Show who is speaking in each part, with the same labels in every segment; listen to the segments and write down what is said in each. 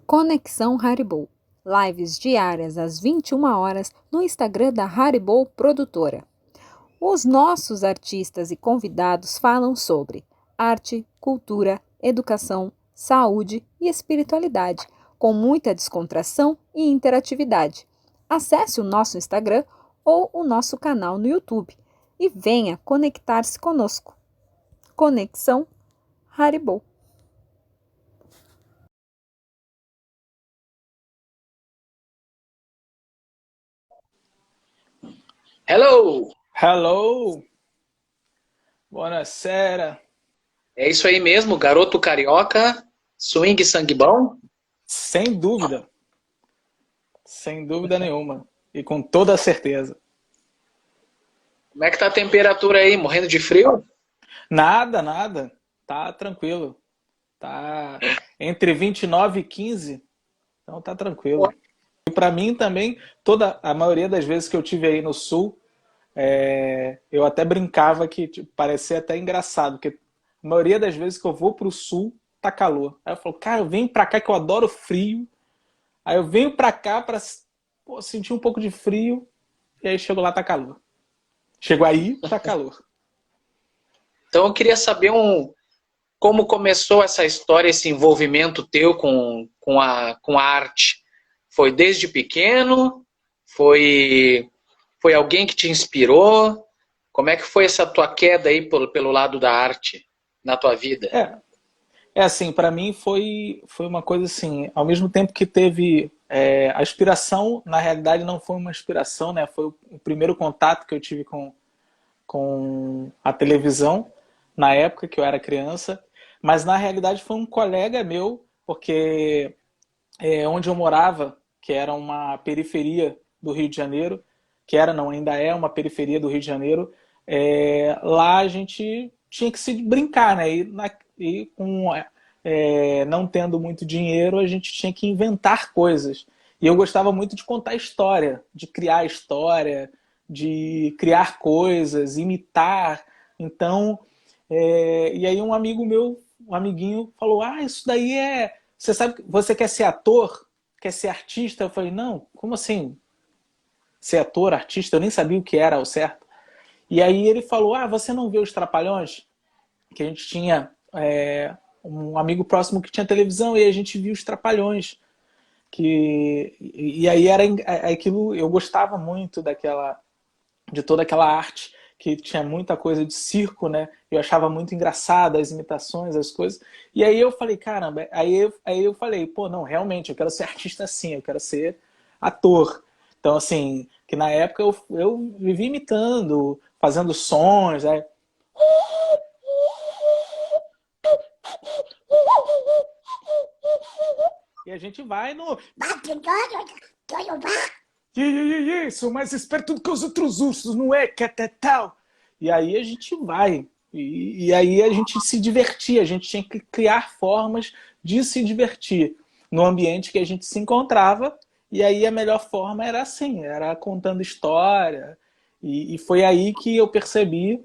Speaker 1: Conexão Haribo. Lives diárias às 21 horas no Instagram da Haribo Produtora. Os nossos artistas e convidados falam sobre arte, cultura, educação, saúde e espiritualidade, com muita descontração e interatividade. Acesse o nosso Instagram ou o nosso canal no YouTube e venha conectar-se conosco. Conexão Haribo.
Speaker 2: Hello!
Speaker 3: Hello! Buonasera!
Speaker 2: É isso aí mesmo, garoto carioca, swing sangue bom?
Speaker 3: Sem dúvida. Sem dúvida nenhuma. E com toda a certeza.
Speaker 2: Como é que tá a temperatura aí? Morrendo de frio?
Speaker 3: Nada, nada. Tá tranquilo. Tá entre 29 e 15. Então tá tranquilo. E para mim também, a maioria das vezes que eu tive aí no sul, eu até brincava que tipo, parecia até engraçado, porque a maioria das vezes que eu vou pro sul, tá calor. Aí eu falo, cara, eu venho pra cá que eu adoro frio. Aí eu venho pra cá pra sentir um pouco de frio, e aí chego lá, tá calor. Chego aí, tá calor.
Speaker 2: Então eu queria saber como começou essa história, esse envolvimento teu com a arte. Foi desde pequeno? Foi alguém que te inspirou? Como é que foi essa tua queda aí pelo lado da arte na tua vida?
Speaker 3: É assim, pra mim foi uma coisa assim, ao mesmo tempo que teve a inspiração, na realidade não foi uma inspiração, né? Foi o primeiro contato que eu tive com a televisão, na época que eu era criança, mas na realidade foi um colega meu, porque onde eu morava, que era uma periferia do Rio de Janeiro, que era, não, ainda é uma periferia do Rio de Janeiro, lá a gente tinha que se brincar, né? E com não tendo muito dinheiro, a gente tinha que inventar coisas. E eu gostava muito de contar história, de criar coisas, imitar. Então, e aí um amigo meu, um amiguinho, falou: Ah, isso daí é. Você sabe que você quer ser ator? Quer ser artista? Eu falei: Não, como assim? Ser ator, artista? Eu nem sabia o que era ao certo. E aí ele falou: Ah, você não vê os Trapalhões? Que a gente tinha um amigo próximo que tinha televisão e a gente via os Trapalhões. E aí era aquilo, eu gostava muito de toda aquela arte que tinha muita coisa de circo, né? Eu achava muito engraçado as imitações, as coisas. E aí eu falei, caramba, aí eu falei, pô, não, realmente, eu quero ser artista assim, eu quero ser ator. Então, assim, que na época eu vivia imitando, fazendo sons, né? E a gente vai no. Sou mais esperto do que os outros ursos, não é? Que até tal. E aí a gente vai. E aí a gente se divertia, a gente tinha que criar formas de se divertir no ambiente que a gente se encontrava. E aí a melhor forma era assim, era contando história. E foi aí que eu percebi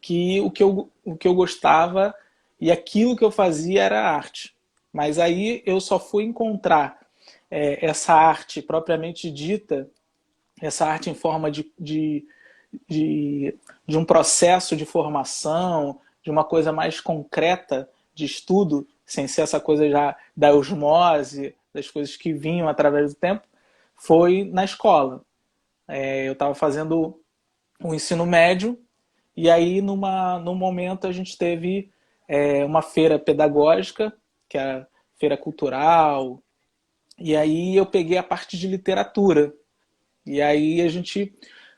Speaker 3: que o que eu gostava e aquilo que eu fazia era arte. Mas aí eu só fui encontrar essa arte propriamente dita, essa arte em forma de, de um processo de formação, de uma coisa mais concreta de estudo, sem ser essa coisa já da osmose, das coisas que vinham através do tempo, foi na escola. Eu estava fazendo o ensino médio e aí num momento a gente teve uma feira pedagógica, que é a feira cultural, e aí eu peguei a parte de literatura. E aí a gente,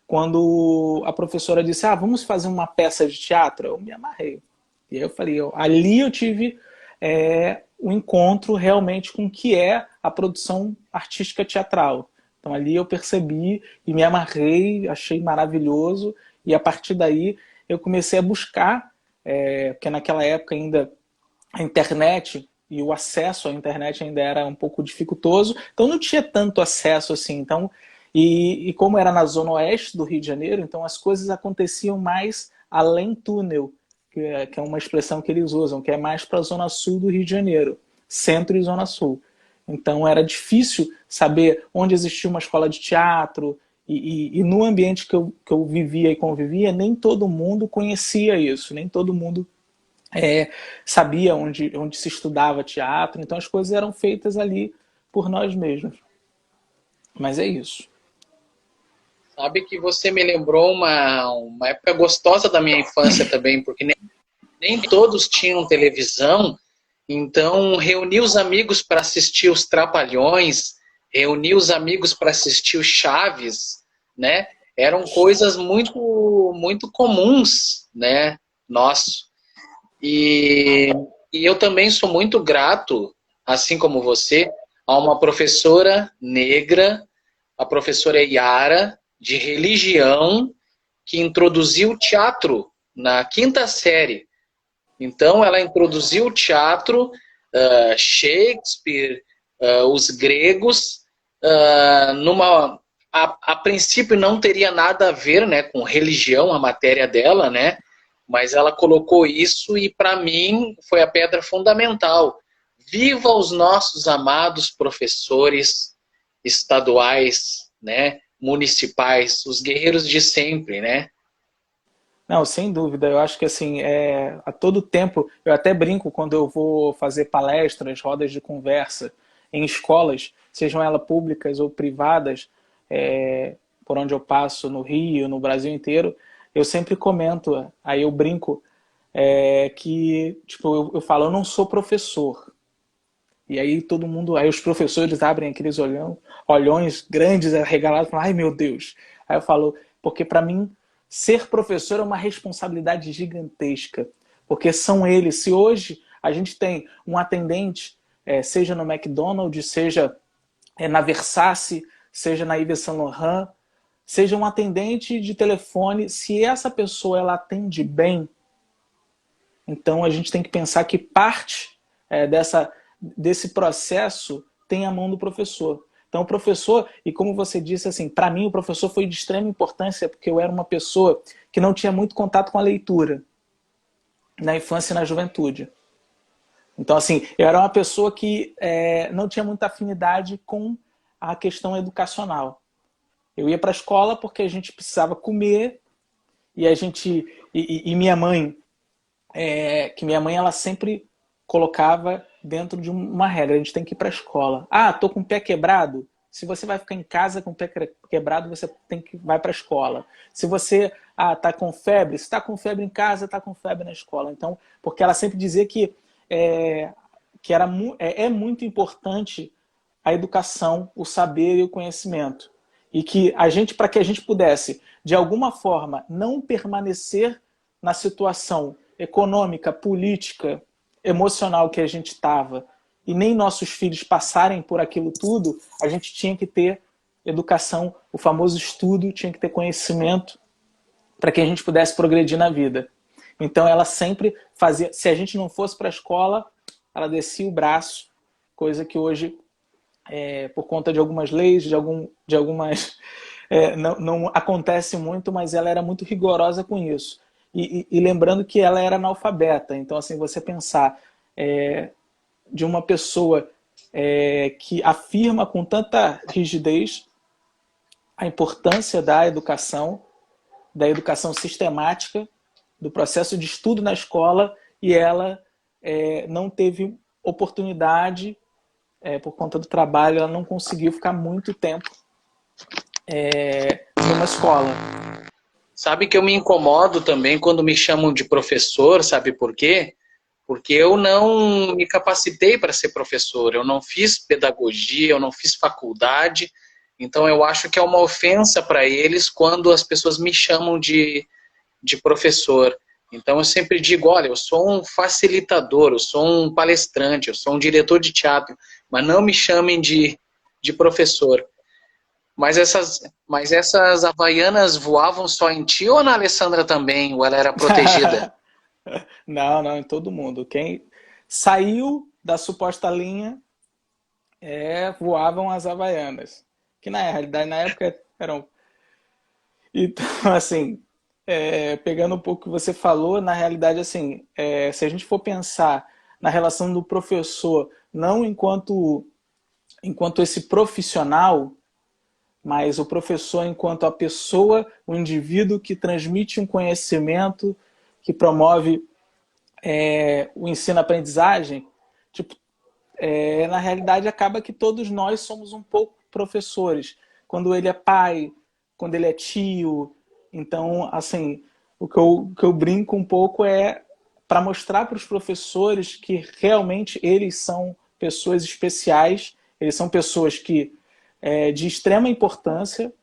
Speaker 3: quando a professora disse, vamos fazer uma peça de teatro, eu me amarrei. E aí eu falei, ali eu tive um encontro realmente com o que é a produção artística teatral. Então ali eu percebi e me amarrei, achei maravilhoso, e a partir daí eu comecei a buscar, porque naquela época ainda a internet e o acesso à internet ainda era um pouco dificultoso, então não tinha tanto acesso assim. Então, e como era na zona oeste do Rio de Janeiro, então as coisas aconteciam mais além túnel, que é uma expressão que eles usam, que é mais para a zona sul do Rio de Janeiro, centro e zona sul. Então era difícil saber onde existia uma escola de teatro, e no ambiente que eu vivia e convivia, nem todo mundo conhecia isso, nem todo mundo sabia onde se estudava teatro, então as coisas eram feitas ali por nós mesmos. Mas é isso.
Speaker 2: Sabe que você me lembrou uma época gostosa da minha infância também, porque nem todos tinham televisão, então reuni os amigos para assistir os Trapalhões, reuni os amigos para assistir o Chaves, né? Eram coisas muito comuns, né? Nosso. E, e eu também sou muito grato, assim como você, a uma professora negra, a professora Yara, de religião, que introduziu o teatro na quinta série. Então, ela introduziu o teatro, Shakespeare, os gregos, a princípio não teria nada a ver, né, com religião, a matéria dela, né? Mas ela colocou isso e, para mim, foi a pedra fundamental. Viva os nossos amados professores estaduais, né, municipais, os guerreiros de sempre, né?
Speaker 3: Não, sem dúvida. Eu acho que assim, a todo tempo, eu até brinco quando eu vou fazer palestras, rodas de conversa em escolas, sejam elas públicas ou privadas, por onde eu passo no Rio, no Brasil inteiro, eu sempre comento, aí eu brinco, que tipo, eu falo, eu não sou professor. E aí todo mundo, aí os professores abrem aqueles olhões grandes, arregalados, falam, ai meu Deus. Aí eu falo, porque para mim ser professor é uma responsabilidade gigantesca, porque são eles. Se hoje a gente tem um atendente, seja no McDonald's, seja na Versace, seja na Yves Saint Laurent, seja um atendente de telefone, se essa pessoa ela atende bem, então a gente tem que pensar que parte desse processo tem a mão do professor. Então o professor, e como você disse, assim, para mim o professor foi de extrema importância porque eu era uma pessoa que não tinha muito contato com a leitura na infância e na juventude. Então assim, eu era uma pessoa que não tinha muita afinidade com a questão educacional. Eu ia para a escola porque a gente precisava comer e minha mãe, que minha mãe ela sempre colocava dentro de uma regra, a gente tem que ir para a escola. Ah, tô com o pé quebrado. Se você vai ficar em casa com o pé quebrado, você vai para a escola. Se você tá com febre, se está com febre em casa, está com febre na escola. Então, porque ela sempre dizia que é muito importante a educação, o saber e o conhecimento. E que para que a gente pudesse, de alguma forma, não permanecer na situação econômica, política, emocional que a gente estava, e nem nossos filhos passarem por aquilo tudo, a gente tinha que ter educação, o famoso estudo, tinha que ter conhecimento para que a gente pudesse progredir na vida. Então ela sempre fazia, se a gente não fosse para a escola, ela descia o braço, coisa que hoje, por conta de algumas leis, de algumas... não acontece muito, mas ela era muito rigorosa com isso. E lembrando que ela era analfabeta. Então, assim, você pensar de uma pessoa que afirma com tanta rigidez a importância da educação sistemática, do processo de estudo na escola, e ela não teve oportunidade, por conta do trabalho, ela não conseguiu ficar muito tempo numa escola.
Speaker 2: Sabe que eu me incomodo também quando me chamam de professor, sabe por quê? Porque eu não me capacitei para ser professor, eu não fiz pedagogia, eu não fiz faculdade, então eu acho que é uma ofensa para eles quando as pessoas me chamam de professor. Então eu sempre digo, olha, eu sou um facilitador, eu sou um palestrante, eu sou um diretor de teatro, mas não me chamem de professor. Mas essas havaianas voavam só em ti ou na Alessandra também? Ou ela era protegida?
Speaker 3: Não, em todo mundo. Quem saiu da suposta linha voavam as havaianas. Que na realidade, na época, eram... Então, assim, pegando um pouco o que você falou, na realidade, assim, se a gente for pensar na relação do professor, não enquanto enquanto esse profissional, mas o professor enquanto a pessoa, o indivíduo que transmite um conhecimento, que promove o ensino-aprendizagem, tipo, na realidade acaba que todos nós somos um pouco professores. Quando ele é pai, quando ele é tio. Então, assim, o que eu brinco um pouco é para mostrar para os professores que realmente eles são pessoas especiais, eles são pessoas que de extrema importância.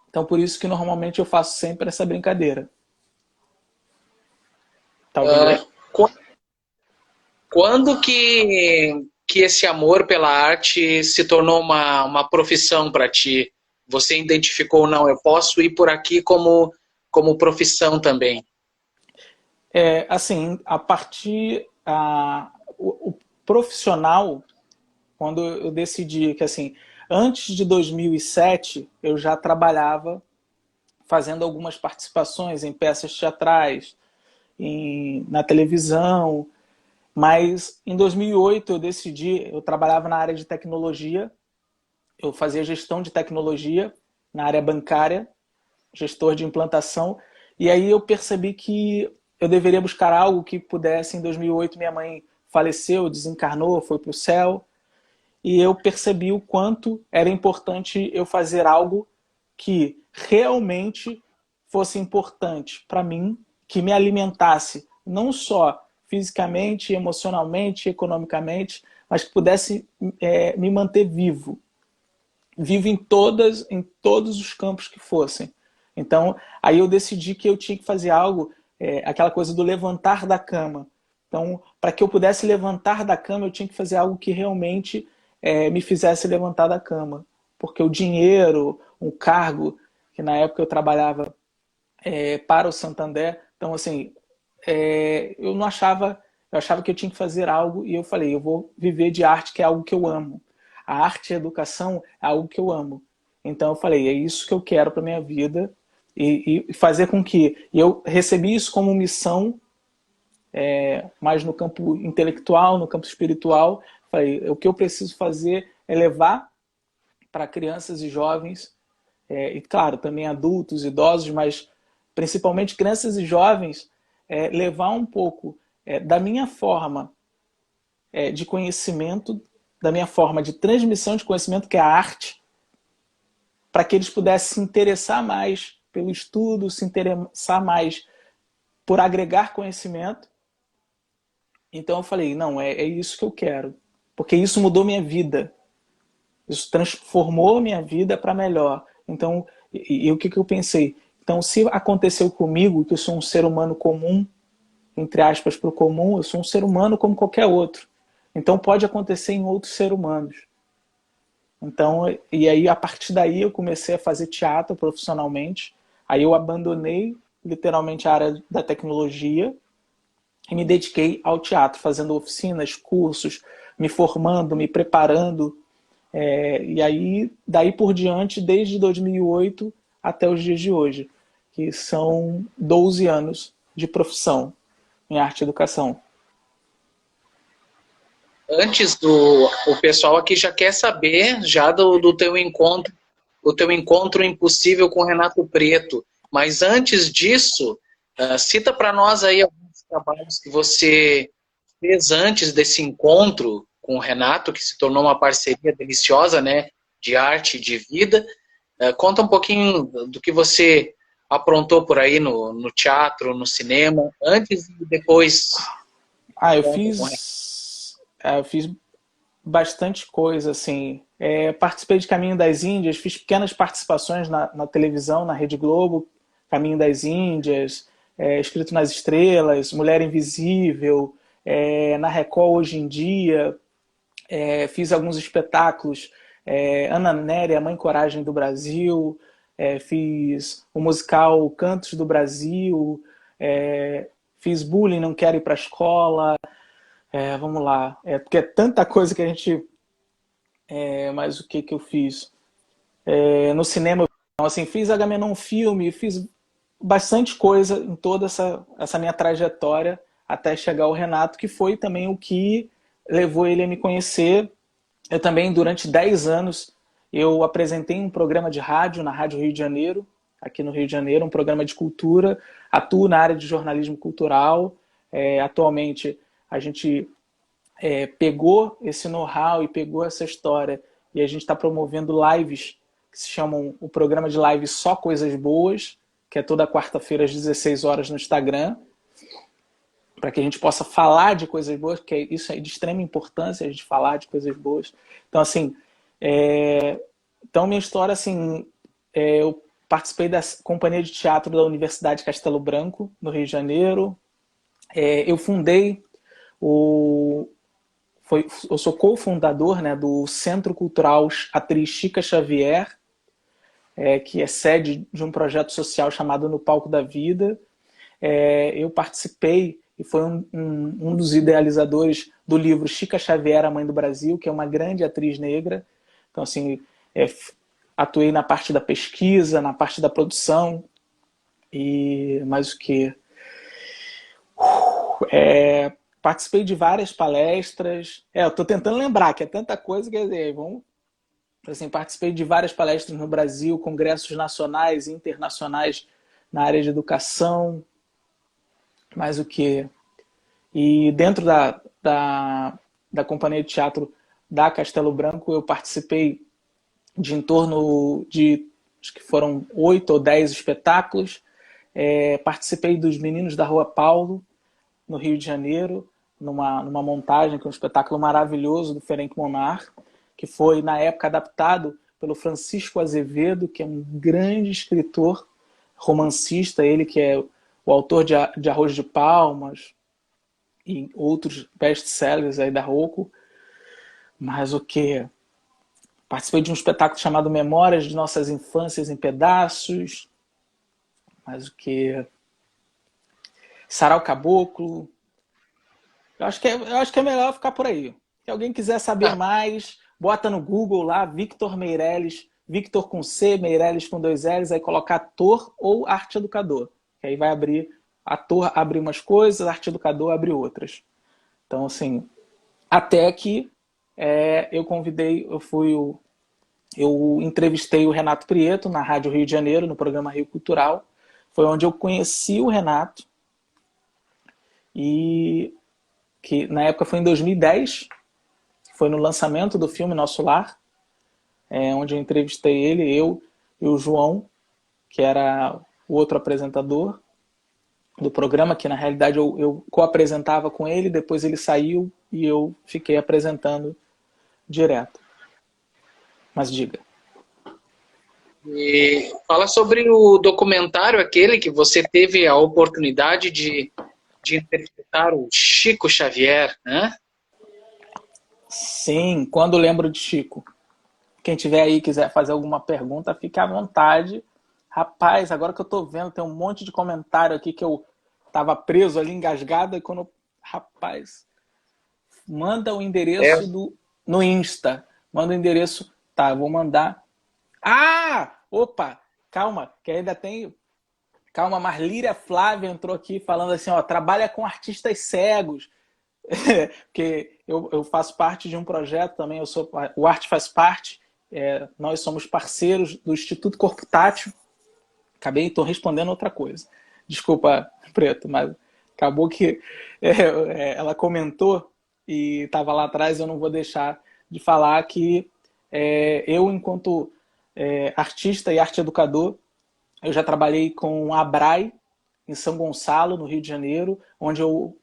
Speaker 3: Então, por isso que normalmente eu faço sempre essa brincadeira. Tá ouvindo
Speaker 2: Ah,
Speaker 3: bem?
Speaker 2: quando que esse amor pela arte se tornou uma profissão para ti? Você identificou, não, eu posso ir por aqui como profissão também.
Speaker 3: Assim, o profissional, quando eu decidi que, assim, antes de 2007, eu já trabalhava fazendo algumas participações em peças teatrais, na televisão, mas em 2008 eu trabalhava na área de tecnologia, eu fazia gestão de tecnologia na área bancária, gestor de implantação, e aí eu percebi que eu deveria buscar algo que pudesse. Em 2008 minha mãe faleceu, desencarnou, foi para o céu, e eu percebi o quanto era importante eu fazer algo que realmente fosse importante para mim, que me alimentasse não só fisicamente, emocionalmente, economicamente, mas que pudesse me manter vivo, vivo em todos os campos que fossem. Então, aí eu decidi que eu tinha que fazer algo, aquela coisa do levantar da cama. Então, para que eu pudesse levantar da cama, eu tinha que fazer algo que realmente me fizesse levantar da cama. Porque o dinheiro, um cargo, que na época eu trabalhava para o Santander, então assim, eu não achava, eu achava que eu tinha que fazer algo e eu falei, eu vou viver de arte, que é algo que eu amo. A arte e a educação é algo que eu amo. Então eu falei, é isso que eu quero para minha vida e fazer com que eu recebi isso como missão, mais no campo intelectual, no campo espiritual. Falei, o que eu preciso fazer é levar para crianças e jovens, e claro, também adultos, idosos, mas principalmente crianças e jovens, levar um pouco da minha forma de conhecimento, da minha forma de transmissão de conhecimento, que é a arte, para que eles pudessem se interessar mais pelo estudo, se interessar mais por agregar conhecimento. Então eu falei, não, é isso que eu quero, porque isso mudou minha vida, isso transformou minha vida para melhor. Então, o que eu pensei? Então, se aconteceu comigo, que eu sou um ser humano comum, entre aspas, para o comum, eu sou um ser humano como qualquer outro. Então, pode acontecer em outros seres humanos. Então, e aí, a partir daí, eu comecei a fazer teatro profissionalmente. Aí eu abandonei, literalmente, a área da tecnologia e me dediquei ao teatro, fazendo oficinas, cursos, me formando, me preparando. E aí, daí por diante, desde 2008 até os dias de hoje, que são 12 anos de profissão em arte e educação.
Speaker 2: Antes o pessoal aqui já quer saber já do teu encontro, o teu encontro impossível com o Renato Preto. Mas antes disso, cita para nós aí alguns trabalhos que você fez antes desse encontro com o Renato, que se tornou uma parceria deliciosa, né, de arte e de vida. Conta um pouquinho do que você aprontou por aí no teatro, no cinema, antes e depois do
Speaker 3: Ah, eu
Speaker 2: encontro com o Renato.
Speaker 3: fiz bastante coisa, assim. Participei de Caminho das Índias, fiz pequenas participações na televisão, na Rede Globo, Caminho das Índias, Escrito nas Estrelas, Mulher Invisível, na Record Hoje em Dia, fiz alguns espetáculos, Ana Nery, a Mãe Coragem do Brasil, fiz o musical Cantos do Brasil, fiz Bullying, Não Quero Ir Pra Escola, vamos lá, porque é tanta coisa que a gente... mas o que eu fiz? No cinema, então, assim, fiz Agamenon Filme, fiz bastante coisa em toda essa minha trajetória até chegar ao Renato, que foi também o que levou ele a me conhecer Eu também, durante 10 anos, eu apresentei um programa de rádio na Rádio Rio de Janeiro, aqui no Rio de Janeiro, um programa de cultura. Atuo na área de jornalismo cultural. Atualmente, a gente pegou esse know-how e pegou essa história e a gente está promovendo lives que se chamam o programa de lives Só Coisas Boas, que é toda quarta-feira às 16 horas no Instagram, para que a gente possa falar de coisas boas, porque isso é de extrema importância, a gente falar de coisas boas. Então, assim, então minha história, assim, eu participei da companhia de teatro da Universidade Castelo Branco, no Rio de Janeiro. Eu fundei eu sou cofundador, né, do Centro Cultural Atriz Chica Xavier, que é sede de um projeto social chamado No Palco da Vida. Eu participei e foi um dos idealizadores do livro Chica Xavier, a Mãe do Brasil, que é uma grande atriz negra. Então, assim, atuei na parte da pesquisa, na parte da produção, e mais o que? Participei de várias palestras. Eu estou tentando lembrar, que é tanta coisa, quer dizer, assim, participei de várias palestras no Brasil, congressos nacionais e internacionais na área de educação, mais o que? E dentro da companhia de teatro da Castelo Branco, eu participei de em torno de, acho que foram 8 ou 10 espetáculos. Participei dos Meninos da Rua Paulo, no Rio de Janeiro, numa montagem, que é um espetáculo maravilhoso do Ferenc Monar, que foi, na época, adaptado pelo Francisco Azevedo, que é um grande escritor, romancista, ele que é o autor de Arroz de Palmas e outros best-sellers aí da Rocco. Mas o que? Participei de um espetáculo chamado Memórias de Nossas Infâncias em Pedaços. Mas o que? Sarau Caboclo. Eu acho que é melhor ficar por aí. Se alguém quiser saber mais, bota no Google lá, Victor Meirelles, Victor com C, Meirelles com 2 L's, aí coloca ator ou arte educador. Que aí vai abrir, ator abre umas coisas, arte educador abre outras. Então, assim, até que eu entrevistei o Renato Prieto na Rádio Rio de Janeiro, no programa Rio Cultural. Foi onde eu conheci o Renato. E que na época foi em 2010, foi no lançamento do filme Nosso Lar, onde eu entrevistei ele, eu e o João, que era o outro apresentador do programa, que na realidade eu co-apresentava com ele, depois ele saiu e eu fiquei apresentando direto. Mas diga.
Speaker 2: E fala sobre o documentário aquele que você teve a oportunidade de interpretar o Chico Xavier, né?
Speaker 3: Sim, quando lembro de Chico. Quem tiver aí quiser fazer alguma pergunta, fique à vontade. Rapaz, agora que eu tô vendo, tem um monte de comentário aqui que eu tava preso ali, engasgado, e quando... Rapaz, manda o endereço no Insta. Manda o endereço. Tá, eu vou mandar. Opa, calma, que ainda tem... Calma, Marlíria Flávia entrou aqui falando assim, ó, trabalha com artistas cegos. Porque eu faço parte de um projeto também, o Arte Faz Parte, nós somos parceiros do Instituto Corpo Tátil. Estou respondendo outra coisa. Desculpa, Preto, mas acabou que ela comentou e estava lá atrás, eu não vou deixar de falar que eu, enquanto artista e arte educador, eu já trabalhei com a ABRAE, em São Gonçalo, no Rio de Janeiro, onde eu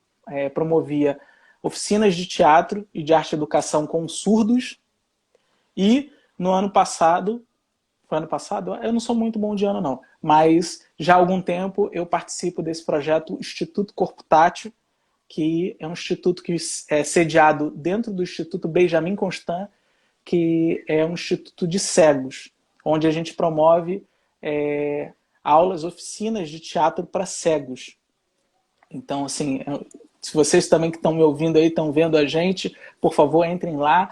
Speaker 3: promovia oficinas de teatro e de arte e educação com surdos. E no ano passado, foi ano passado? Eu não sou muito bom de ano não, mas já há algum tempo eu participo desse projeto Instituto Corpo Tátil, que é um instituto que é sediado dentro do Instituto Benjamin Constant, que é um instituto de cegos, onde a gente promove aulas, oficinas de teatro para cegos. Então, assim, se vocês também que estão me ouvindo aí, estão vendo a gente, por favor, entrem lá,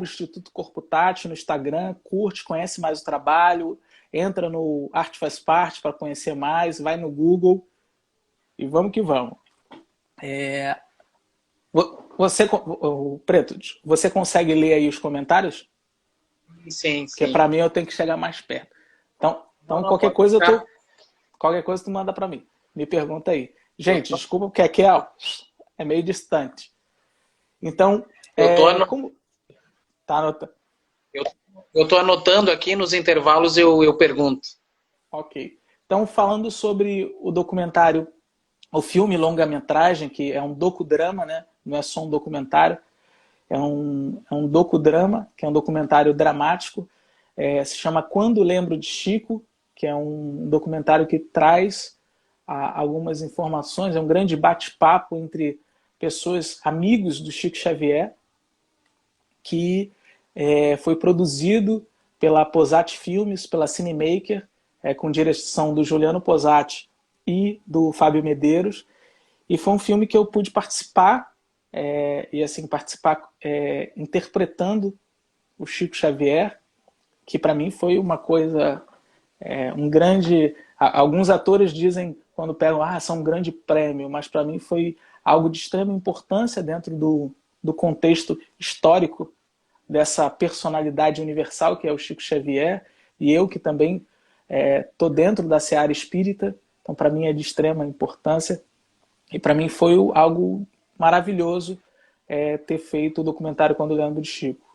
Speaker 3: @Instituto Corpo Tátil no Instagram, curte, conhece mais o trabalho, entra no Arte Faz Parte para conhecer mais, vai no Google e vamos que vamos. Você, o Preto, você consegue ler aí os comentários?
Speaker 2: Sim,
Speaker 3: Porque
Speaker 2: sim.
Speaker 3: para mim eu tenho que chegar mais perto.
Speaker 2: Não,
Speaker 3: Então
Speaker 2: não,
Speaker 3: qualquer
Speaker 2: pode
Speaker 3: coisa
Speaker 2: ficar.
Speaker 3: qualquer coisa tu manda para mim. Me pergunta aí.
Speaker 2: Eu
Speaker 3: Gente,
Speaker 2: tô,
Speaker 3: desculpa porque aqui é meio distante. Então,
Speaker 2: eu tô,
Speaker 3: como tá anotando?
Speaker 2: eu, eu tô anotando aqui nos intervalos, eu pergunto.
Speaker 3: Ok. Então, falando sobre o documentário, o filme longa-metragem, que é um docudrama, né? Não é só um documentário, é um docudrama, que é um documentário dramático. Se chama Quando Lembro de Chico, que é um documentário que traz algumas informações, é um grande bate-papo entre pessoas, amigos do Chico Xavier, que foi produzido pela Posati Filmes, pela Cinemaker, com direção do Juliano Posati e do Fábio Medeiros. E foi um filme que eu pude participar, e assim, participar interpretando o Chico Xavier, que para mim foi uma coisa, um grande... Alguns atores dizem, quando pegam, são um grande prêmio, mas para mim foi algo de extrema importância dentro do contexto histórico dessa personalidade universal que é o Chico Xavier, e eu que também estou dentro da seara espírita, então para mim é de extrema importância, e para mim foi algo maravilhoso ter feito o documentário Quando Lembro de Chico.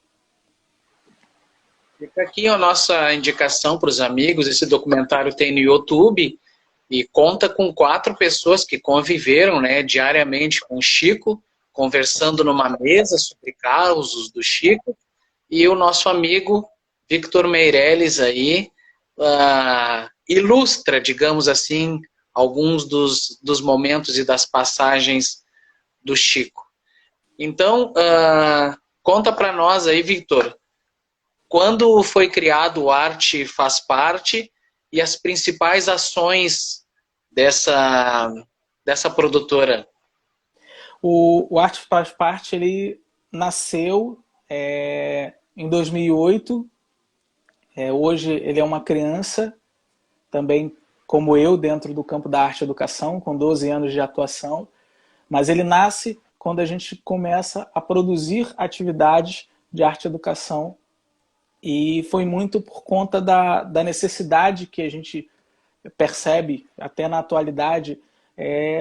Speaker 2: Fica aqui a nossa indicação para os amigos. Esse documentário tem no YouTube e conta com 4 pessoas que conviveram, né, diariamente com o Chico, conversando numa mesa sobre causos do Chico, e o nosso amigo Victor Meirelles aí ilustra, digamos assim, alguns dos momentos e das passagens do Chico. Então, conta para nós aí, Victor, quando foi criado o Arte Faz Parte e as principais ações dessa produtora?
Speaker 3: O Arte Faz Parte, ele nasceu em 2008. Hoje ele é uma criança, também como eu, dentro do campo da arte e educação, com 12 anos de atuação. Mas ele nasce quando a gente começa a produzir atividades de arte e educação, e foi muito por conta da necessidade que a gente percebe, até na atualidade,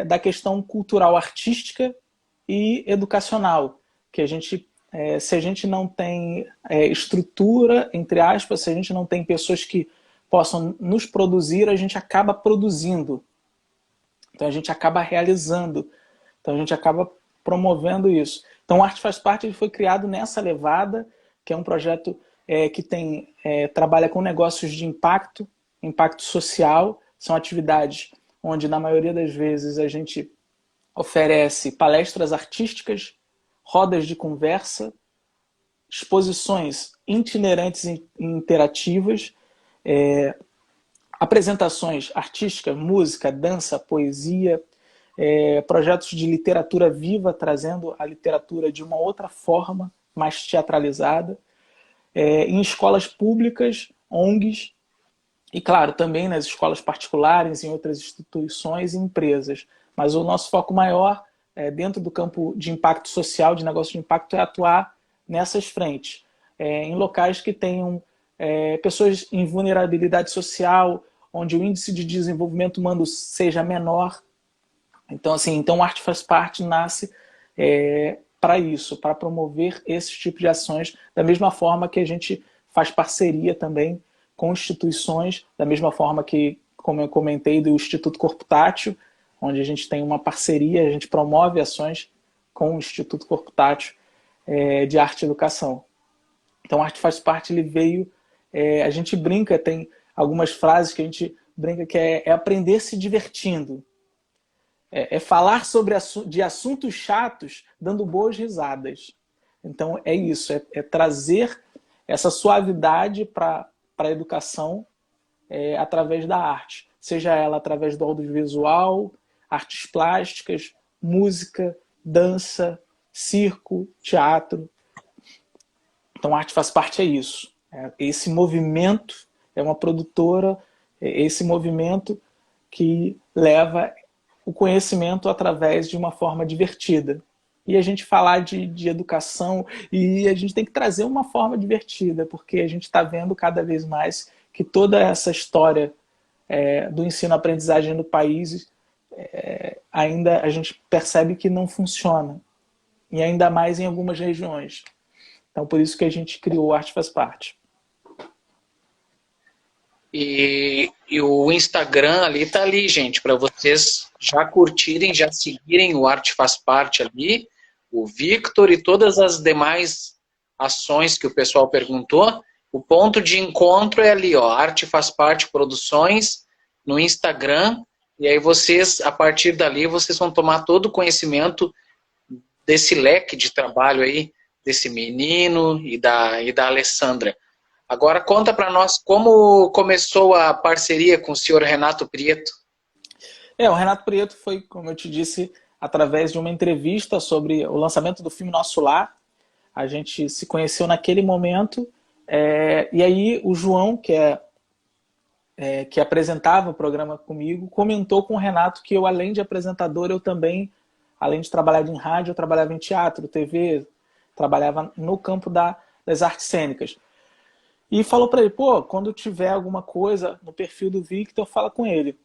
Speaker 3: da questão cultural artística e educacional, que a gente, se a gente não tem estrutura, entre aspas, se a gente não tem pessoas que possam nos produzir, a gente acaba produzindo. Então a gente acaba realizando. Então a gente acaba promovendo isso. Então o Arte Faz Parte ele foi criado nessa levada, que é um projeto que trabalha com negócios de impacto, impacto social. São atividades onde, na maioria das vezes, a gente oferece palestras artísticas, rodas de conversa, exposições itinerantes e interativas, apresentações artísticas, música, dança, poesia, projetos de literatura viva, trazendo a literatura de uma outra forma, mais teatralizada, em escolas públicas, ONGs, e claro, também nas escolas particulares, em outras instituições e empresas. Mas o nosso foco maior, dentro do campo de impacto social, de negócio de impacto, é atuar nessas frentes, em locais que tenham pessoas em vulnerabilidade social, onde o índice de desenvolvimento humano seja menor. Então, assim, o Arte Faz Parte nasce para isso, para promover esse tipo de ações, da mesma forma que a gente faz parceria também com instituições, da mesma forma que, como eu comentei, do Instituto Corpo Tátil, onde a gente tem uma parceria, a gente promove ações com o Instituto Corpo Tátil de arte e educação. Então, a Arte Faz Parte, ele veio, a gente brinca, tem algumas frases que a gente brinca que é aprender se divertindo. Falar de assuntos chatos dando boas risadas. Então é isso, é trazer essa suavidade para a educação através da arte. Seja ela através do audiovisual, artes plásticas, música, dança, circo, teatro. Então a Arte Faz Parte é isso. Esse movimento é uma produtora, esse movimento que leva o conhecimento através de uma forma divertida. e a gente falar de educação, e a gente tem que trazer uma forma divertida, porque a gente está vendo cada vez mais que toda essa história do ensino-aprendizagem no país ainda a gente percebe que não funciona, e ainda mais em algumas regiões. Então, por isso que a gente criou o Arte Faz Parte.
Speaker 2: E o Instagram ali tá ali, gente, para vocês já curtirem, já seguirem o Arte Faz Parte ali, o Victor e todas as demais ações que o pessoal perguntou. O ponto de encontro é ali, ó, Arte Faz Parte Produções no Instagram, e aí vocês, a partir dali, vocês vão tomar todo o conhecimento desse leque de trabalho aí, desse menino e da Alessandra. Agora conta para nós como começou a parceria com o senhor Renato Prieto.
Speaker 3: O Renato Prieto foi, como eu te disse, através de uma entrevista sobre o lançamento do filme Nosso Lar. A gente se conheceu naquele momento, e aí o João, que apresentava o programa comigo, comentou com o Renato que eu, além de apresentador, eu também, além de trabalhar em rádio, eu trabalhava em teatro, TV, trabalhava no campo das artes cênicas. E falou para ele, pô, quando tiver alguma coisa no perfil do Victor, fala com ele.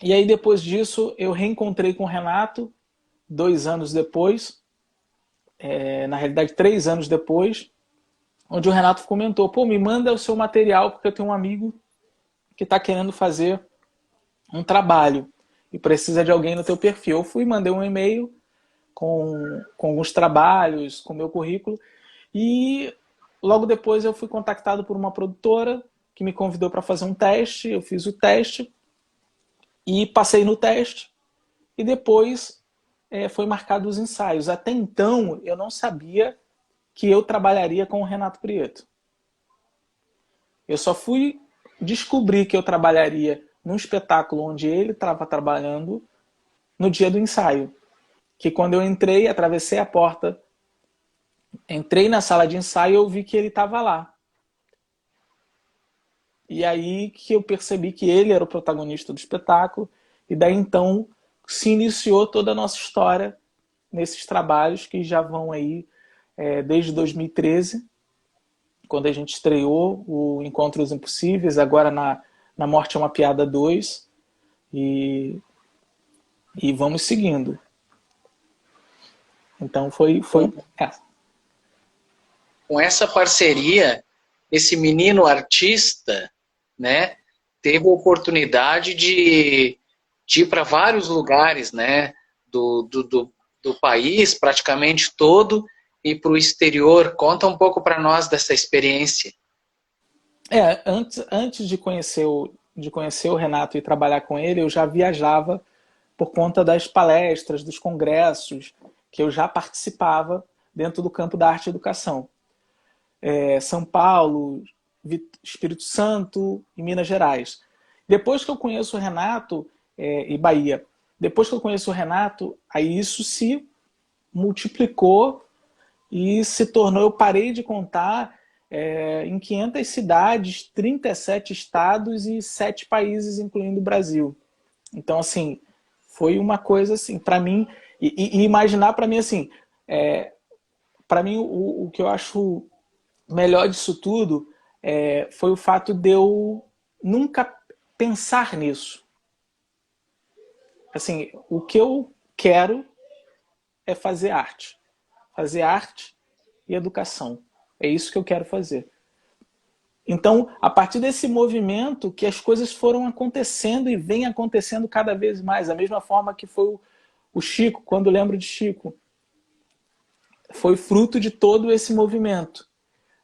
Speaker 3: E aí depois disso, eu reencontrei com o Renato, 2 anos depois, na realidade 3 anos depois, onde o Renato comentou, pô, me manda o seu material, porque eu tenho um amigo que está querendo fazer um trabalho e precisa de alguém no teu perfil. Eu fui, mandei um e-mail com alguns trabalhos, com meu currículo, e logo depois eu fui contactado por uma produtora que me convidou para fazer um teste, eu fiz o teste e passei no teste, e depois foi marcado os ensaios. Até então eu não sabia que eu trabalharia com o Renato Prieto. Eu só fui descobrir que eu trabalharia num espetáculo onde ele estava trabalhando no dia do ensaio. Que quando eu entrei, atravessei a porta, entrei na sala de ensaio, eu vi que ele estava lá. E aí que eu percebi que ele era o protagonista do espetáculo, e daí então se iniciou toda a nossa história nesses trabalhos que já vão aí desde 2013, quando a gente estreou o Encontros Impossíveis, agora na Morte é uma Piada 2, e vamos seguindo. Então foi essa.
Speaker 2: Com essa parceria, esse menino artista, né, teve a oportunidade de ir para vários lugares, né, do país, praticamente todo, e para o exterior. Conta um pouco para nós dessa experiência.
Speaker 3: Antes de conhecer o Renato e trabalhar com ele, eu já viajava por conta das palestras, dos congressos, que eu já participava dentro do campo da arte e educação. São Paulo, Espírito Santo e Minas Gerais. Depois que eu conheço o Renato, e Bahia, depois que eu conheço o Renato, aí isso se multiplicou e se tornou, eu parei de contar, em 500 cidades, 37 estados e 7 países, incluindo o Brasil. Então, assim, foi uma coisa assim, para mim, e imaginar para mim assim, para mim o que eu acho melhor disso tudo foi o fato de eu nunca pensar nisso. Assim, o que eu quero é fazer arte. Fazer arte e educação. É isso que eu quero fazer. Então, a partir desse movimento que as coisas foram acontecendo e vem acontecendo cada vez mais. Da mesma forma que foi o Chico, quando eu lembro de Chico. Foi fruto de todo esse movimento.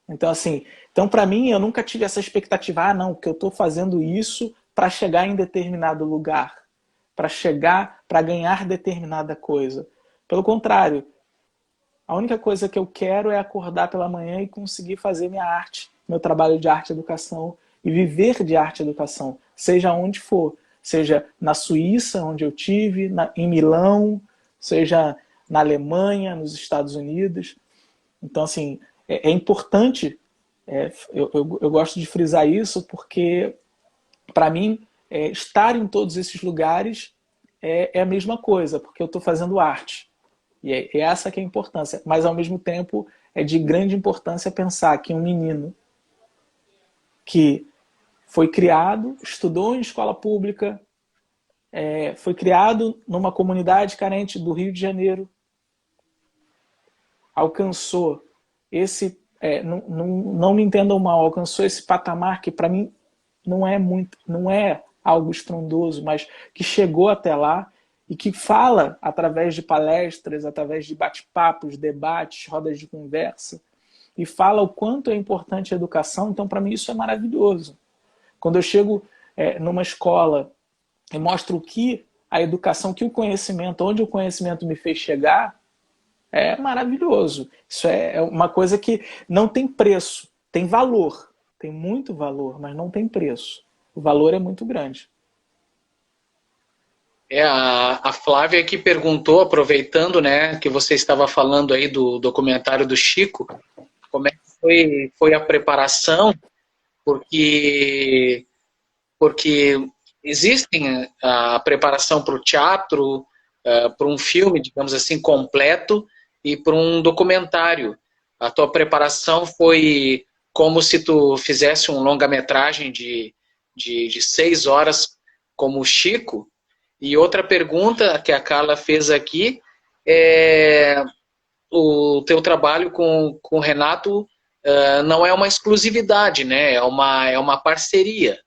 Speaker 3: Então, assim, para mim, eu nunca tive essa expectativa, não, que eu estou fazendo isso para chegar em determinado lugar, para ganhar determinada coisa. Pelo contrário, a única coisa que eu quero é acordar pela manhã e conseguir fazer minha arte, meu trabalho de arte e educação, e viver de arte e educação, seja onde for. Seja na Suíça, onde eu tive, em Milão, seja na Alemanha, nos Estados Unidos. Então, assim, é importante, eu gosto de frisar isso, porque, para mim, estar em todos esses lugares é a mesma coisa, porque eu estou fazendo arte. E é essa que é a importância. Mas, ao mesmo tempo, é de grande importância pensar que um menino que foi criado, estudou em escola pública, foi criado numa comunidade carente do Rio de Janeiro, alcançou esse, não me entendam mal, alcançou esse patamar que para mim não é algo estrondoso, mas que chegou até lá e que fala através de palestras, através de bate-papos, debates, rodas de conversa, e fala o quanto é importante a educação. Então, para mim, isso é maravilhoso. Quando eu chego numa escola e mostro o que a educação, que o conhecimento, onde o conhecimento me fez chegar, é maravilhoso. Isso é uma coisa que não tem preço, tem valor. Tem muito valor, mas não tem preço. O valor é muito grande.
Speaker 2: A Flávia que perguntou, aproveitando, né, que você estava falando aí do documentário do Chico, como é que foi a preparação, porque existem a preparação para o teatro, para um filme, digamos assim, completo, e para um documentário. A tua preparação foi como se tu fizesse um longa-metragem de 6 horas como o Chico. E outra pergunta que a Carla fez aqui é o teu trabalho com o Renato não é uma exclusividade, né? É uma parceria.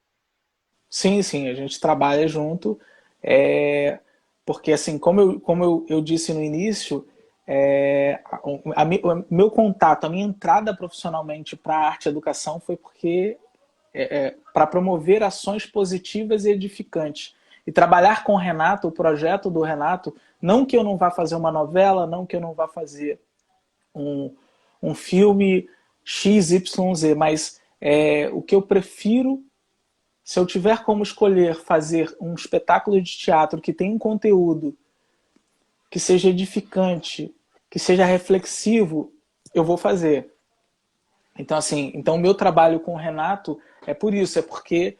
Speaker 3: Sim, sim, a gente trabalha junto, porque assim, como eu disse no início, o meu contato, a minha entrada profissionalmente para a arte e educação foi porque para promover ações positivas e edificantes. E trabalhar com o Renato, o projeto do Renato, não que eu não vá fazer uma novela, não que eu não vá fazer um filme XYZ, mas o que eu prefiro, se eu tiver como escolher fazer um espetáculo de teatro que tenha um conteúdo que seja edificante, que seja reflexivo, eu vou fazer. Então, assim, o meu trabalho com o Renato é por isso, é porque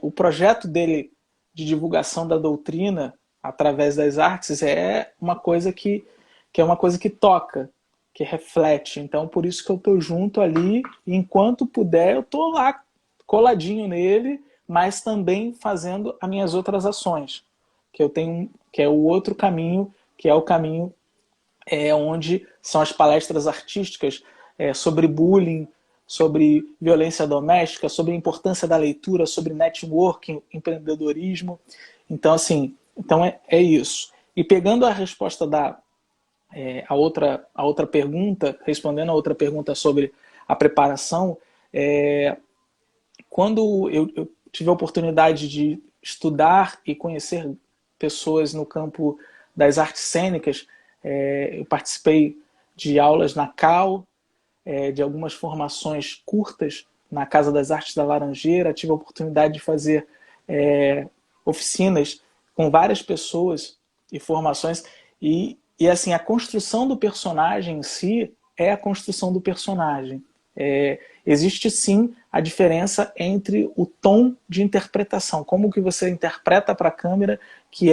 Speaker 3: o projeto dele de divulgação da doutrina através das artes é uma coisa que é uma coisa que toca, que reflete. Então, por isso que eu estou junto ali, e enquanto puder, eu estou lá coladinho nele, mas também fazendo as minhas outras ações, que eu tenho, que é o outro caminho, que é o caminho onde são as palestras artísticas sobre bullying, sobre violência doméstica, sobre a importância da leitura, sobre networking, empreendedorismo. Então, assim, é isso. E pegando a resposta a outra pergunta, respondendo a outra pergunta sobre a preparação, quando eu tive a oportunidade de estudar e conhecer pessoas no campo das artes cênicas, eu participei de aulas na CAU, de algumas formações curtas na Casa das Artes da Laranjeira, tive a oportunidade de fazer oficinas com várias pessoas e formações, e assim, a construção do personagem em si é a construção do personagem. Existe sim a diferença entre o tom de interpretação, como que você interpreta para a câmera, que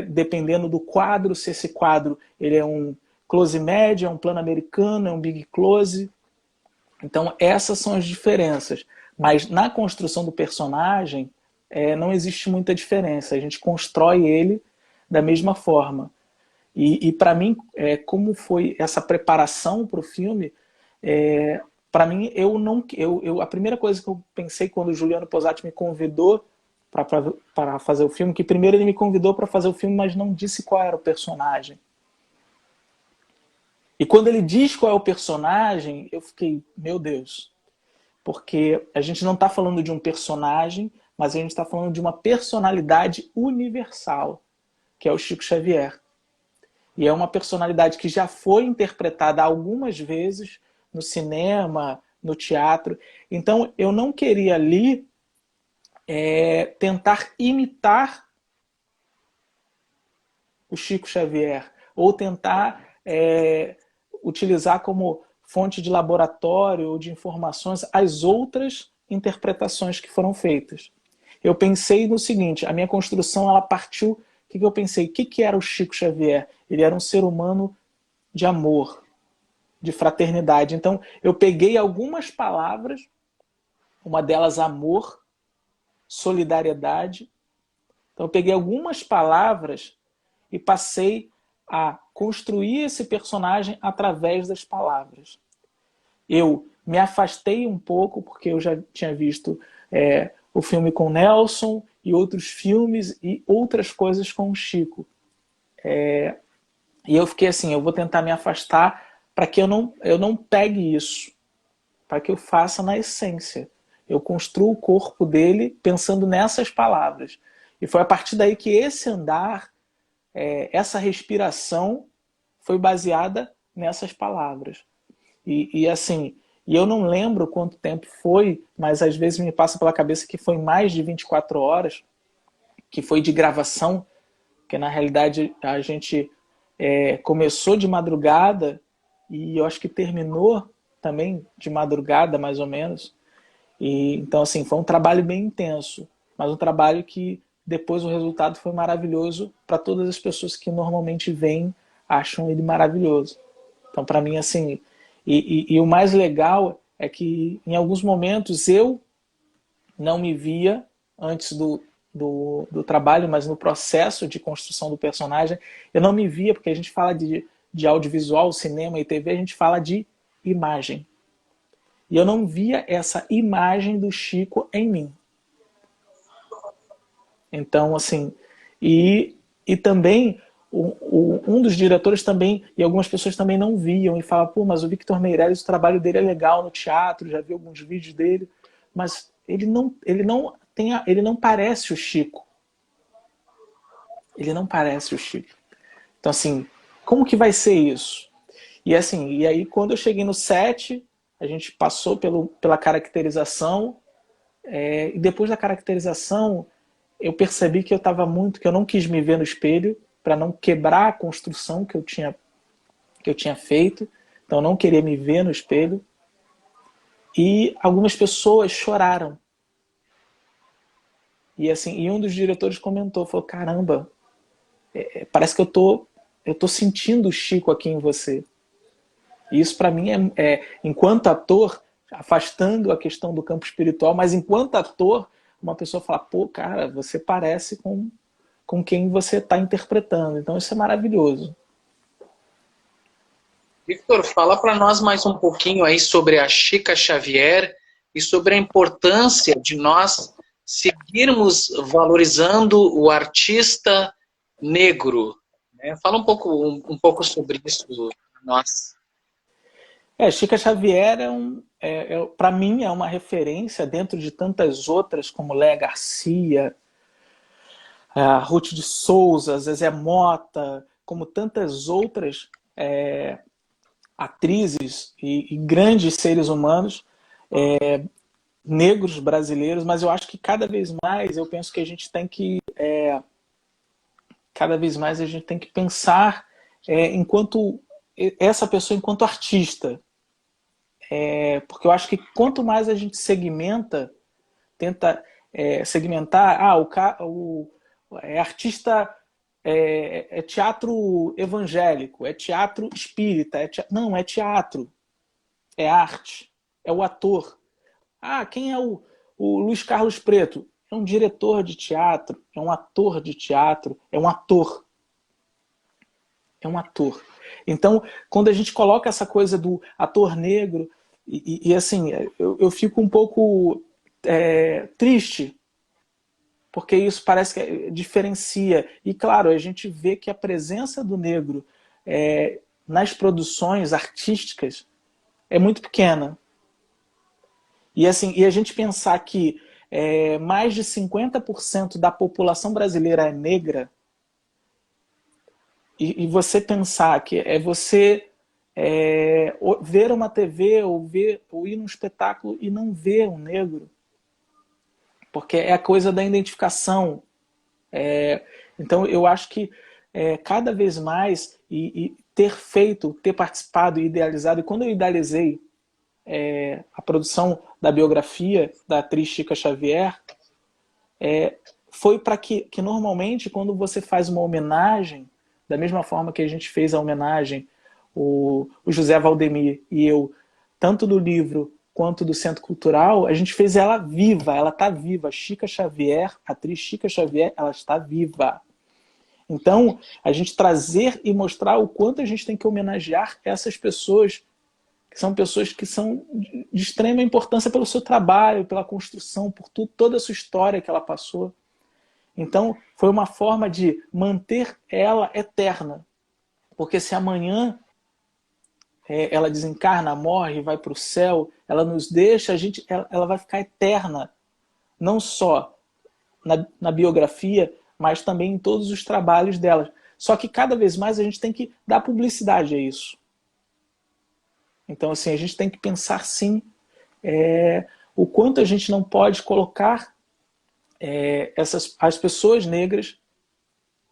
Speaker 3: dependendo do quadro, se esse quadro ele é um close médio, é um plano americano, é um big close. Então essas são as diferenças. Mas na construção do personagem não existe muita diferença. A gente constrói ele da mesma forma. E para mim, como foi essa preparação para o filme, para mim, a primeira coisa que eu pensei quando o Juliano Posati me convidou para fazer o filme, que primeiro ele me convidou para fazer o filme, mas não disse qual era o personagem. E quando ele diz qual é o personagem, eu fiquei, meu Deus, porque a gente não está falando de um personagem, mas a gente está falando de uma personalidade universal, que é o Chico Xavier. E é uma personalidade que já foi interpretada algumas vezes no cinema, no teatro. Então, eu não queria ali tentar imitar o Chico Xavier, ou tentar utilizar como fonte de laboratório ou de informações as outras interpretações que foram feitas. Eu pensei no seguinte, a minha construção ela partiu, o que eu pensei? O que era o Chico Xavier? ele era um ser humano de amor, de fraternidade. Então, eu peguei algumas palavras, uma delas amor, solidariedade. Então, eu peguei algumas palavras e passei a construir esse personagem através das palavras. Eu me afastei um pouco, porque eu já tinha visto o filme com Nelson e outros filmes e outras coisas com o Chico. E eu fiquei assim, eu vou tentar me afastar para que eu não pegue isso, para que eu faça na essência. Eu construo o corpo dele pensando nessas palavras. E foi a partir daí que esse andar, essa respiração, foi baseada nessas palavras. E assim, e eu não lembro quanto tempo foi, mas às vezes me passa pela cabeça que foi mais de 24 horas, que foi de gravação, que na realidade a gente começou de madrugada e eu acho que terminou também de madrugada, mais ou menos. E, então, assim, foi um trabalho bem intenso, mas um trabalho que depois o resultado foi maravilhoso para todas as pessoas que normalmente vêm, acham ele maravilhoso. Então, para mim, assim, e o mais legal é que em alguns momentos eu não me via antes do trabalho, mas no processo de construção do personagem, eu não me via, porque a gente fala de audiovisual, cinema e TV, a gente fala de imagem. E eu não via essa imagem do Chico em mim. Então, assim, e também um dos diretores também, e algumas pessoas também não viam, e falavam, pô, mas o Victor Meirelles, o trabalho dele é legal no teatro, já vi alguns vídeos dele, mas ele não parece o Chico. Ele não parece o Chico. Então, assim, como que vai ser isso? E assim, e aí quando eu cheguei no set, a gente passou pela caracterização, e depois da caracterização, eu percebi que que eu não quis me ver no espelho, para não quebrar a construção que eu tinha feito. Então eu não queria me ver no espelho. E algumas pessoas choraram. E assim, e um dos diretores comentou, falou, caramba, parece que eu tô sentindo o Chico aqui em você. E isso para mim enquanto ator, afastando a questão do campo espiritual, mas enquanto ator, uma pessoa fala, pô, cara, você parece com quem você está interpretando. Então isso é maravilhoso.
Speaker 2: Victor, fala para nós mais um pouquinho aí sobre a Chica Xavier e sobre a importância de nós seguirmos valorizando o artista negro. Fala um pouco sobre isso para nós.
Speaker 3: Chica Xavier para mim é uma referência dentro de tantas outras, como Léa Garcia, Ruth de Souza, Zezé Mota, como tantas outras atrizes e grandes seres humanos negros brasileiros, mas eu acho que cada vez mais eu penso que a gente tem que pensar enquanto essa pessoa enquanto artista. Porque eu acho que quanto mais a gente tenta segmentar, o artista teatro evangélico, é teatro espírita, não, é teatro, é arte, é o ator. Quem é o Luiz Carlos Preto? É um diretor de teatro, é um ator de teatro, é um ator. É um ator. Então, quando a gente coloca essa coisa do ator negro, e assim, eu fico um pouco triste, porque isso parece que diferencia. E claro, a gente vê que a presença do negro nas produções artísticas é muito pequena. E assim, e a gente pensar que mais de 50% da população brasileira é negra, e você pensar que você ver uma TV ou ir num espetáculo e não ver um negro, porque é a coisa da identificação. Então eu acho que cada vez mais e ter participado e idealizado, e quando eu idealizei a produção da biografia da atriz Chica Xavier, foi para que normalmente quando você faz uma homenagem, Da mesma forma que a gente fez a homenagem, o José Valdemir e eu, tanto do livro quanto do Centro Cultural, a gente fez ela viva, ela está viva. Chica Xavier, a atriz Chica Xavier, ela está viva. Então, a gente trazer e mostrar o quanto a gente tem que homenagear essas pessoas, que são de extrema importância pelo seu trabalho, pela construção, por tudo, toda a sua história que ela passou. Então, foi uma forma de manter ela eterna. Porque se amanhã ela desencarna, morre, vai para o céu, ela nos deixa, ela vai ficar eterna. Não só na biografia, mas também em todos os trabalhos dela. Só que cada vez mais a gente tem que dar publicidade a isso. Então, assim, a gente tem que pensar, sim, o quanto a gente não pode colocar as pessoas negras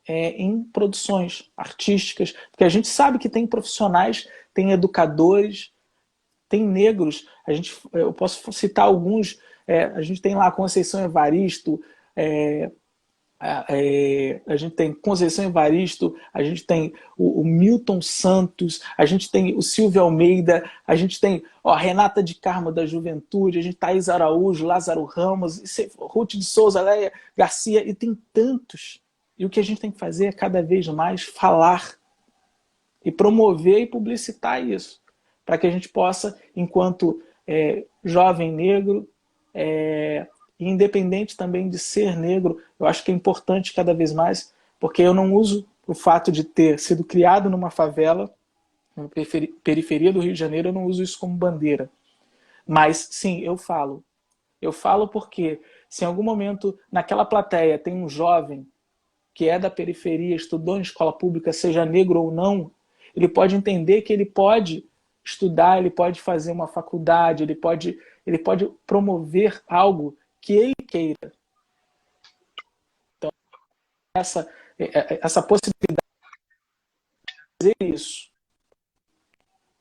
Speaker 3: em produções artísticas, porque a gente sabe que tem profissionais, tem educadores, tem negros, eu posso citar alguns, a gente tem lá a Conceição Evaristo, a gente tem Conceição Evaristo, a gente tem o Milton Santos, a gente tem o Silvio Almeida, a gente tem Renata de Carmo da Juventude, a gente tem Thaís Araújo, Lázaro Ramos, Ruth de Souza, Léia Garcia, e tem tantos. E o que a gente tem que fazer é cada vez mais falar e promover e publicitar isso, para que a gente possa, enquanto jovem negro, independente também de ser negro, eu acho que é importante cada vez mais, porque eu não uso o fato de ter sido criado numa favela, na periferia do Rio de Janeiro, eu não uso isso como bandeira. Mas, sim, eu falo. Eu falo porque, se em algum momento naquela plateia tem um jovem que é da periferia, estudou em escola pública, seja negro ou não, ele pode entender que ele pode estudar, ele pode fazer uma faculdade, ele pode promover algo que ele queira. Então, essa possibilidade de fazer isso.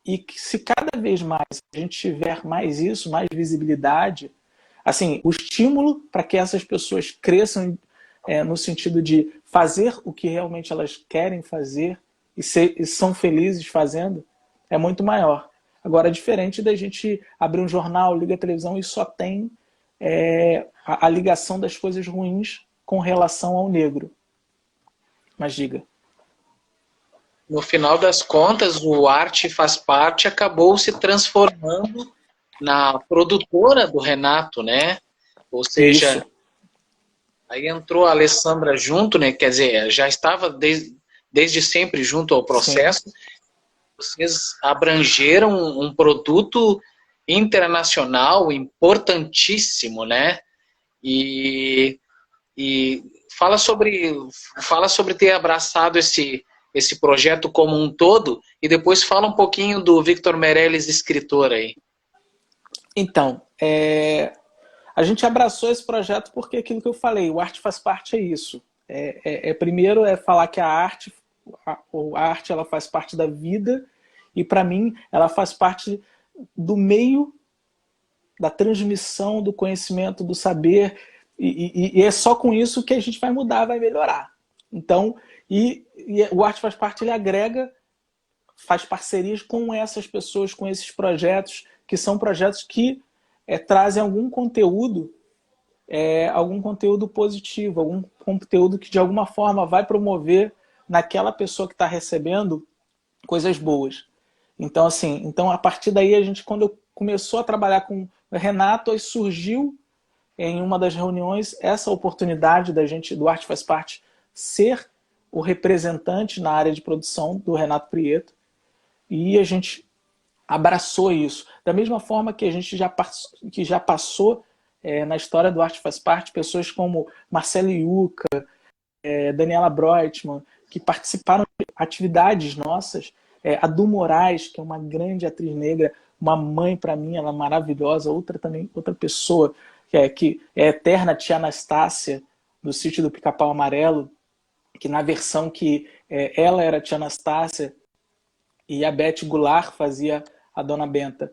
Speaker 3: E que se cada vez mais a gente tiver mais isso, mais visibilidade, assim, o estímulo para que essas pessoas cresçam no sentido de fazer o que realmente elas querem fazer e são felizes fazendo, é muito maior. Agora, diferente da gente abrir um jornal, liga a televisão e só tem a ligação das coisas ruins com relação ao negro. Mas diga.
Speaker 2: No final das contas, o Arte Faz Parte acabou se transformando na produtora do Renato, né? Ou seja, isso. Aí entrou a Alessandra junto, né? Quer dizer, já estava desde sempre junto ao processo. Sim. Vocês abrangeram um produto internacional importantíssimo, né? E fala sobre ter abraçado esse projeto como um todo e depois fala um pouquinho do Victor Meirelles, escritor aí.
Speaker 3: Então, a gente abraçou esse projeto porque aquilo que eu falei, o Arte Faz Parte é isso. Primeiro falar que a arte ela faz parte da vida e, para mim, ela faz parte do meio da transmissão do conhecimento, do saber, e é só com isso que a gente vai mudar, vai melhorar. Então, o Arte Faz Parte, ele agrega, faz parcerias com essas pessoas, com esses projetos, que são projetos que trazem algum conteúdo positivo, algum conteúdo que de alguma forma vai promover naquela pessoa que está recebendo coisas boas. Então, assim, a partir daí, quando começou a trabalhar com o Renato, aí surgiu em uma das reuniões essa oportunidade do Arte Faz Parte ser o representante na área de produção do Renato Prieto, e a gente abraçou isso. Da mesma forma que a gente já passou na história do Arte Faz Parte, pessoas como Marcelo Iuca, Daniela Breutmann, que participaram de atividades nossas, a Du Moraes, que é uma grande atriz negra, uma mãe para mim, ela é maravilhosa, outra pessoa, que é a eterna tia Anastácia, do Sítio do Pica-Pau Amarelo, que na versão que ela era a tia Anastácia e a Beth Goulart fazia a Dona Benta.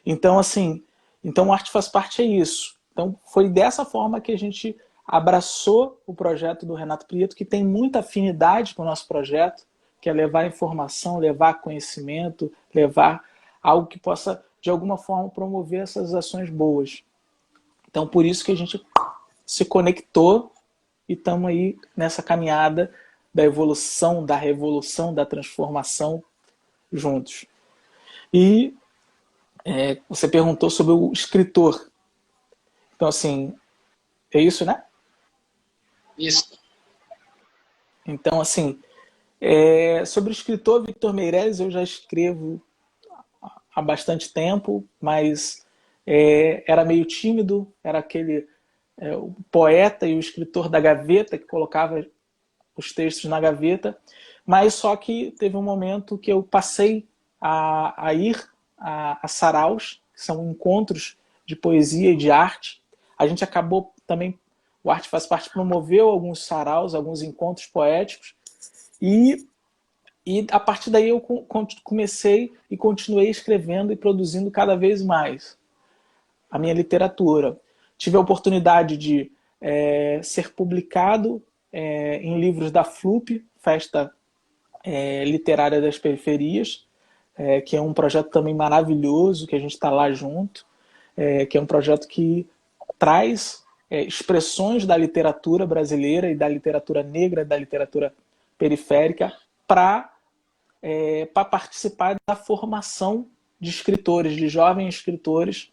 Speaker 3: Então, assim, o Arte Faz Parte é isso. Então, foi dessa forma que a gente abraçou o projeto do Renato Prieto, que tem muita afinidade com o nosso projeto, que é levar informação, levar conhecimento, levar algo que possa, de alguma forma, promover essas ações boas. Então, por isso que a gente se conectou e estamos aí nessa caminhada da evolução, da revolução, da transformação juntos. E você perguntou sobre o escritor. Então, assim, é isso, né?
Speaker 2: Isso.
Speaker 3: Então, assim, sobre o escritor Victor Meirelles, eu já escrevo há bastante tempo, mas era meio tímido, era aquele o poeta e o escritor da gaveta, que colocava os textos na gaveta, mas só que teve um momento que eu passei a ir a saraus, que são encontros de poesia e de arte. A gente acabou também, o Arte Faz Parte promoveu alguns saraus, alguns encontros poéticos, e a partir daí eu comecei e continuei escrevendo e produzindo cada vez mais a minha literatura. Tive a oportunidade de ser publicado em livros da FLUP, Festa Literária das Periferias, que é um projeto também maravilhoso, que a gente está lá junto, que é um projeto que traz expressões da literatura brasileira e da literatura negra, da literatura periférica, para participar da formação de escritores, de jovens escritores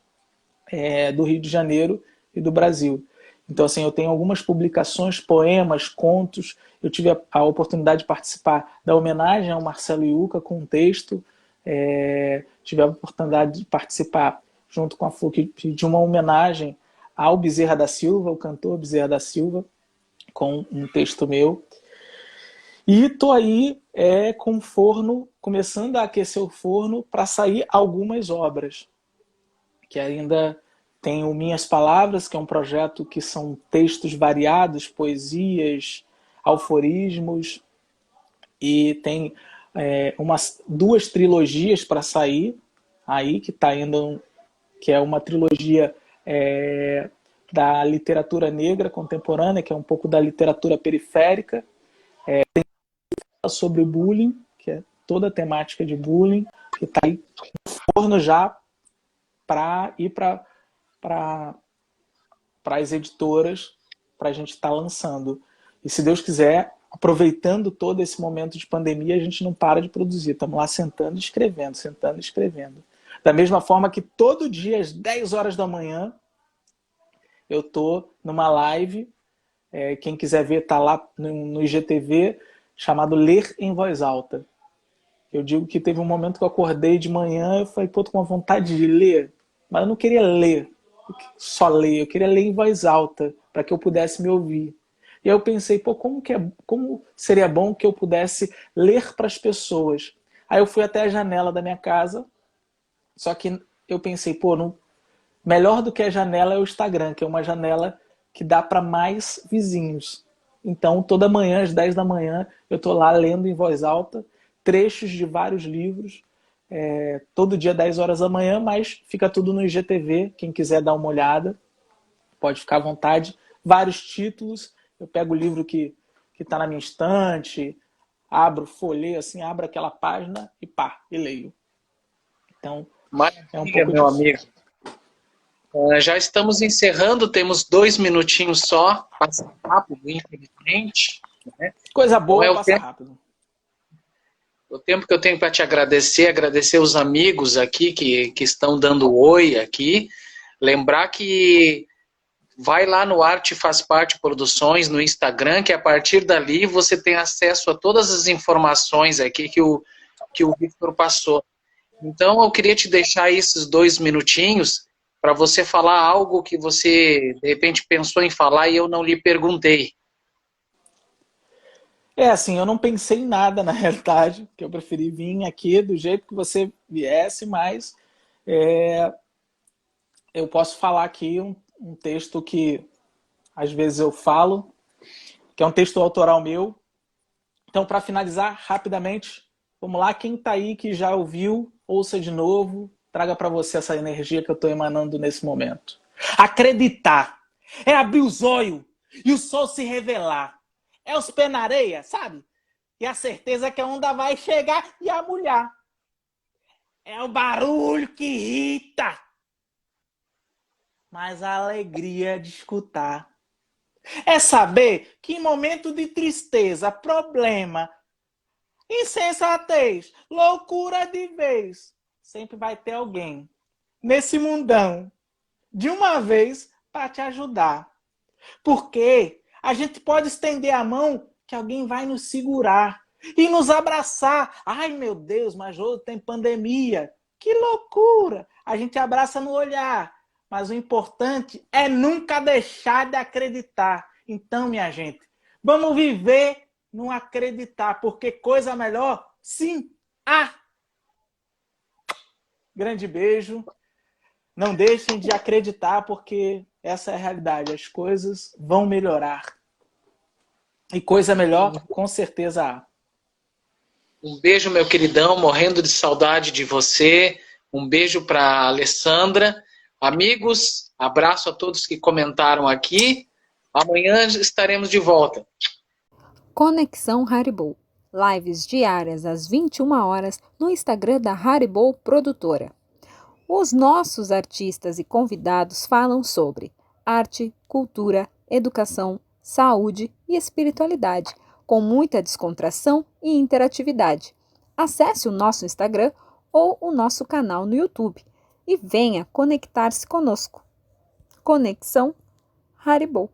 Speaker 3: do Rio de Janeiro e do Brasil. Então, assim, eu tenho algumas publicações, poemas, contos. Eu tive a oportunidade de participar da homenagem ao Marcelo Iuca com um texto. Tive a oportunidade de participar, junto com a FLUC, de uma homenagem ao Bezerra da Silva, o cantor Bezerra da Silva, com um texto meu. E estou aí com o forno, começando a aquecer o forno para sair algumas obras, que ainda tem o Minhas Palavras, que é um projeto que são textos variados, poesias, aforismos, e tem duas trilogias para sair, aí que está indo, que é uma trilogia da literatura negra contemporânea, que é um pouco da literatura periférica, tem sobre o bullying, que é toda a temática de bullying, que está aí no forno já para ir para as editoras, para a gente estar lançando. E se Deus quiser, aproveitando todo esse momento de pandemia, a gente não para de produzir. Estamos lá sentando e escrevendo, sentando e escrevendo. Da mesma forma que todo dia, às 10 horas da manhã, eu estou numa live, quem quiser ver está lá no IGTV, chamado Ler em Voz Alta. Eu digo que teve um momento que eu acordei de manhã, eu falei, pô, tô com uma vontade de ler, mas eu não queria ler, só ler, eu queria ler em voz alta, para que eu pudesse me ouvir. E aí eu pensei, pô, como seria bom que eu pudesse ler para as pessoas? Aí eu fui até a janela da minha casa, só que eu pensei, pô, melhor do que a janela é o Instagram, que é uma janela que dá para mais vizinhos. Então, toda manhã, às 10 da manhã, eu estou lá lendo em voz alta trechos de vários livros, todo dia 10 horas da manhã, mas fica tudo no IGTV, quem quiser dar uma olhada, pode ficar à vontade. Vários títulos, eu pego o livro que está na minha estante, folheio assim, abro aquela página e leio. Então,
Speaker 2: Maravilha,
Speaker 3: é um pouco
Speaker 2: meu
Speaker 3: disso.
Speaker 2: amigo. Já estamos encerrando, temos 2 minutinhos só, passa rápido, infelizmente. Né?
Speaker 3: Coisa boa,
Speaker 2: então,
Speaker 3: passa rápido.
Speaker 2: O tempo que eu tenho para te agradecer os amigos aqui que estão dando oi aqui. Lembrar que vai lá no Arte Faz Parte Produções, no Instagram, que a partir dali você tem acesso a todas as informações aqui que o Victor passou. Então, eu queria te deixar esses 2 minutinhos para você falar algo que você, de repente, pensou em falar e eu não lhe perguntei.
Speaker 3: Assim, eu não pensei em nada, na realidade, que eu preferi vir aqui do jeito que você viesse, mas eu posso falar aqui um texto que às vezes eu falo, que é um texto autoral meu. Então, para finalizar rapidamente, vamos lá, quem está aí que já ouviu, ouça de novo, traga para você essa energia que eu estou emanando nesse momento. Acreditar é abrir os olhos e o sol se revelar. É os pés na areia, sabe? e a certeza que a onda vai chegar e a mulher. É o barulho que irrita, mas a alegria de escutar. É saber que em momento de tristeza, problema, insensatez, loucura de vez, sempre vai ter alguém nesse mundão, de uma vez, para te ajudar. Porque a gente pode estender a mão que alguém vai nos segurar e nos abraçar. Ai, meu Deus, mas hoje tem pandemia. Que loucura! A gente abraça no olhar. Mas o importante é nunca deixar de acreditar. Então, minha gente, vamos viver no acreditar, porque coisa melhor, sim, há. Grande beijo. Não deixem de acreditar, porque essa é a realidade. As coisas vão melhorar. E coisa melhor, com certeza há.
Speaker 2: Um beijo, meu queridão, morrendo de saudade de você. Um beijo para a Alessandra. Amigos, abraço a todos que comentaram aqui. Amanhã estaremos de volta.
Speaker 1: Conexão Haribo. Lives diárias às 21 horas no Instagram da Haribo Produtora. Os nossos artistas e convidados falam sobre arte, cultura, educação, saúde e espiritualidade, com muita descontração e interatividade. Acesse o nosso Instagram ou o nosso canal no YouTube e venha conectar-se conosco. Conexão Haribo.